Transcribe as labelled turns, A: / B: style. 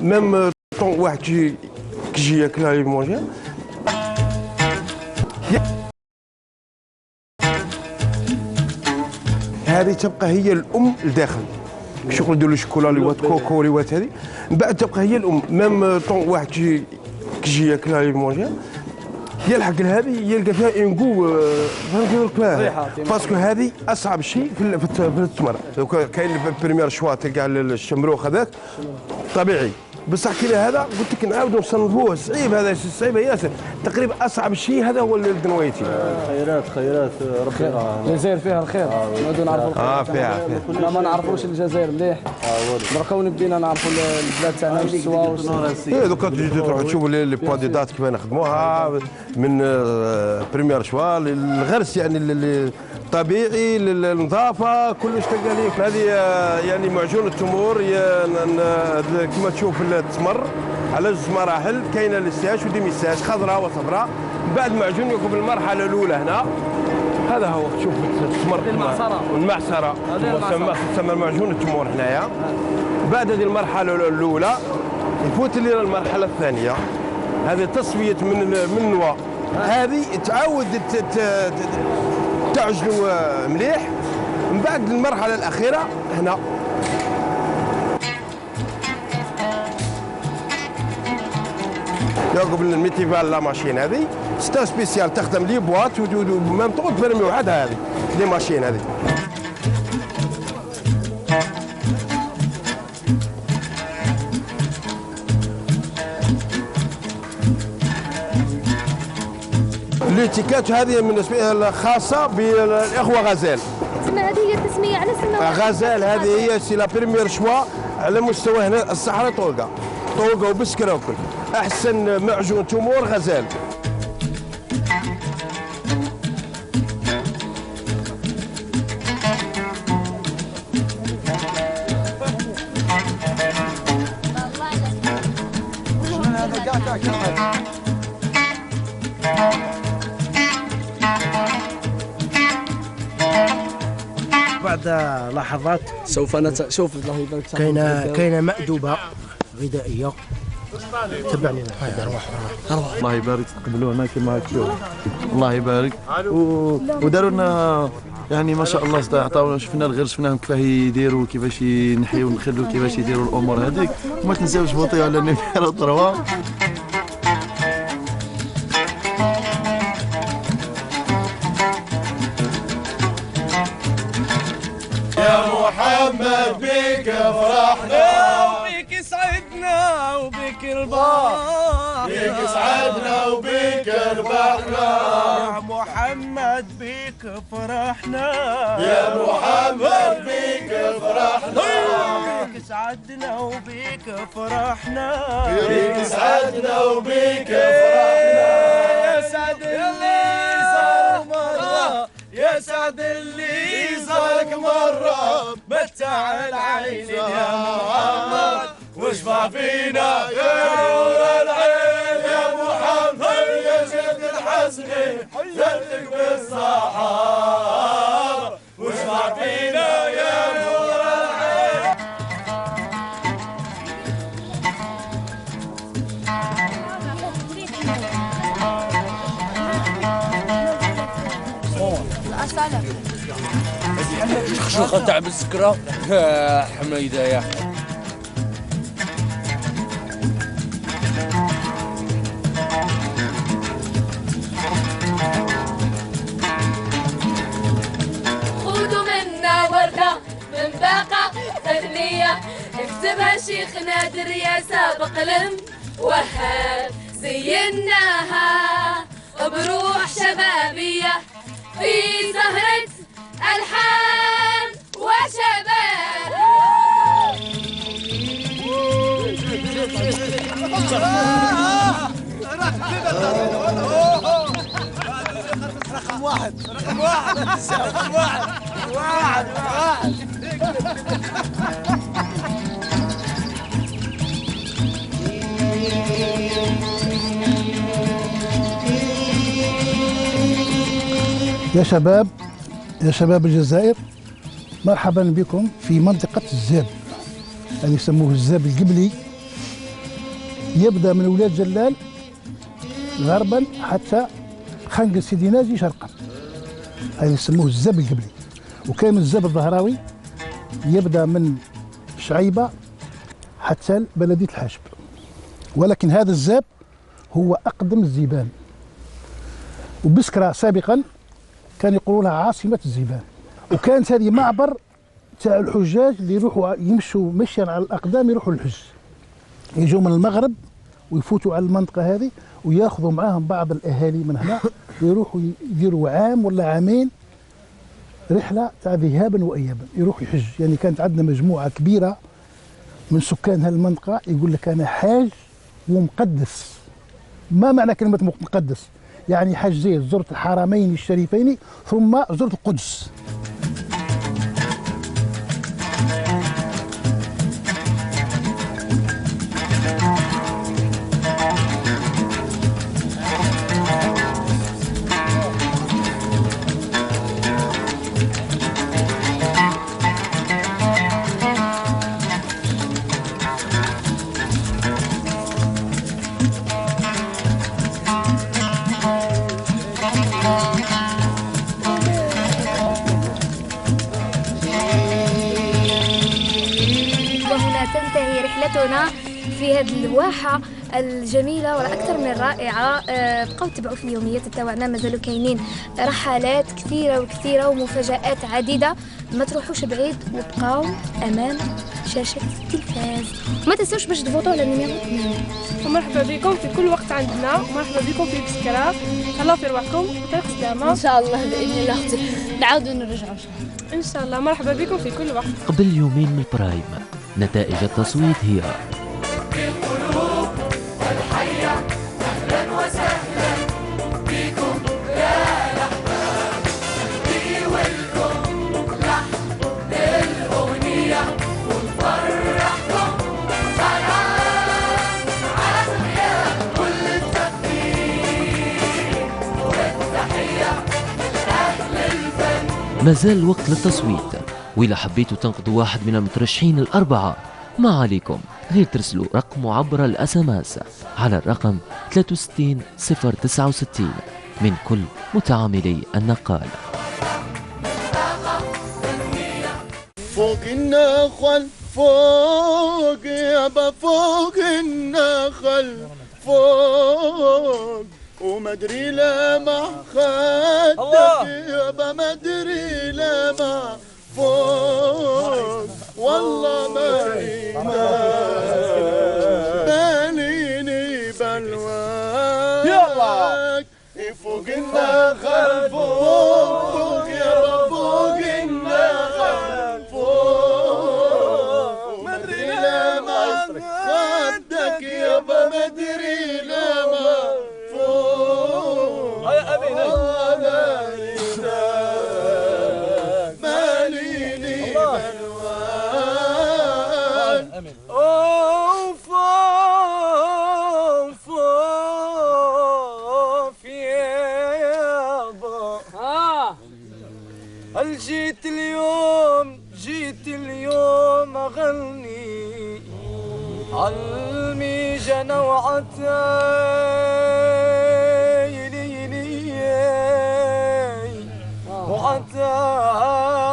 A: ميم طون واحد كيجي ياكلها يمونجيها. هذه تبقى هي الام لداخل، شغل نديروا الشوكولا ليوات كوكو ليوات هذه، من بعد تبقى هي الام. ميم طون واحد كيجي ياكلها يمونجيها، يلحق لهذه يلقى فيها انكو فهمت باسكو هذه اصعب شيء في التمر. لو كاين بريمير شوا تلقى الشمروخ هذاك طبيعي، بصح كي هذا قلت لك نعاودوا نصنفوه صعيب، هذا صعيب ياسر. تقريبا اصعب شيء هذا هو الدنويتي.
B: خيرات ربي يرعاها. الجزائر فيها الخير، نعودوا نعرفوا
A: فيها
B: لا ما نعرفوش الجزائر مليح. دركا بدينا نعرفوا البلاد تاعنا والسوا.
A: دوكا تجي تروح تشوف لي بواديدات كيف نخدموها من بريمير شوا للغرس، يعني الطبيعي للنظافه كلش تلقى ليك. هذه يعني معجون التمور كما تشوف التمر على جوج مراحل، كاينه للساج وديميساج، خضراء وصفراء. بعد معجون يكون المرحله الاولى هنا، هذا هو تشوف التمر المعصره تسمى معجون التمور هنايا. بعد هذه المرحله الاولى يفوت لنا المرحله الثانيه، هذه تصفيه من النوى، هذه تعاود تعجنوا مليح. من بعد المرحله الاخيره هنا قبل الميتيفال لا ماشين هذه ستا سبيسيال تخدم لي بواط وميم طون تبرمي وحدها هذه لي ماشين هذه. الاتيكات هذه بالنسبه خاصه بالاخوه غزال.
C: تسمى هذه هي التسميه على سمى
A: غزال، هذه هي سي لا بريمير شوا على مستوى هنا الصحراء طولقه وبسكره وكل. احسن معجون تمور غزال.
D: بعد لحظات
B: سوف شوف الله يبارك
D: كاينه مأدوبه غذائيه. تبعني
E: الله يبارك، تقبلونا كما تشوف. الله يبارك وداروا لنا يعني ما شاء الله عطاونا، شفنا الغرس، شفناهم كيفاه يديروا، كيفاش ينحيوا الخل وكيفاش يديروا الامور هذيك. وما تنساوش بوطيو على نيميرو 3.
F: يا محمد بك فرحنا
G: وبك سعدنا وبك ربحنا،
F: بك سعدنا وبك ربحنا.
G: يا محمد بك فرحنا،
F: يا محمد بك فرحنا.
G: بك سعدنا وبك فرحنا،
F: بك سعدنا وبك فرحنا.
G: يا سعد اللي صار مرة، يا سعد اللي
F: صارك مرة،
G: متع العين يا محمد
F: واشفع فينا يا نور العين. يا محمد يا زيد الحسني جدك بالصحابة، واشفع فينا يا نور العين.
H: شخشوخة تاع بالسكرة حميدة يا
C: خذوا منا وردة من باقة تهنية، اكتبها شيخنا درياسة بقلم وهاب، زيناها بروح شبابية في سهرة ألحان وشباب.
G: رقم واحد رقم واحد رقم واحد.
I: يا شباب الجزائر، مرحبا بكم في منطقة الزاب، يعني يسموه الزاب القبلي يبدا من ولاد جلال غربا حتى خنق سيدي ناجي شرقا، هذا يسموه الزاب القبلي. وكاين الزاب الظهراوي يبدا من شعيبه حتى بلديه الحاجب، ولكن هذا الزاب هو اقدم الزيبان. وبسكرة سابقا كان يقولوا لها عاصمه الزيبان، وكانت هذه معبر تاع الحجاج اللي يروحوا يمشوا مشيا على الاقدام يروحوا للحج، يجوا من المغرب ويفوتوا على المنطقه هذه وياخذوا معاهم بعض الاهالي من هنا ويروحوا يديروا عام ولا عامين رحله تاع ذهابا وايابا، يروحوا يحج. يعني كانت عندنا مجموعه كبيره من سكان هالمنطقه يقول لك انا حاج ومقدس. ما معنى كلمه مقدس؟ يعني حجيت، زرت الحرمين الشريفين ثم زرت القدس.
J: تنتهي رحلتنا في هذه الواحة الجميلة والأكثر من رائعة. بقوا تبعوا في اليوميات تاعنا، مازالوا كاينين رحلات كثيرة ومفاجآت عديدة. ما تروحوش بعيد وبقاو أمام شاشة التلفاز. ما تنسوش باش تفوتوا على النيميرو 2.
K: ومرحبا بكم في كل وقت عندنا، ومرحبا بكم في بسكرة. تهلاو في رواحكم وطريق سلامة
C: إن شاء الله بإذن الله أختي نعاودوا نرجعوا
K: إن شاء الله. مرحبا بكم في كل وقت.
L: قبل يومين من البرايم نتائج التصويت هي
F: القلوب والحية أهلا وسهلا بكم يا الأحباب، بيولكم لحن الأغنية ونفرحكم فرحان عافية كل التقدير والتحية لأهل الفن.
L: مازال الوقت للتصويت، وإذا حبيتوا تنقذوا واحد من المترشحين الأربعة ما عليكم غير ترسلوا رقم عبر الأسماس على الرقم 63069 من كل متعاملي النقال.
G: فوق النخل فوق يابا فوق النخل فوق، ومدري لما خدك يابا مدري لما فوق، والله باليني بلواك. فوق النخل فوق يابا فوق النخل فوق، مدري لما خدك يابا مدري لما فوق، يا أبينا جيت اليوم أغني عالميجا نوعتاي وعتاي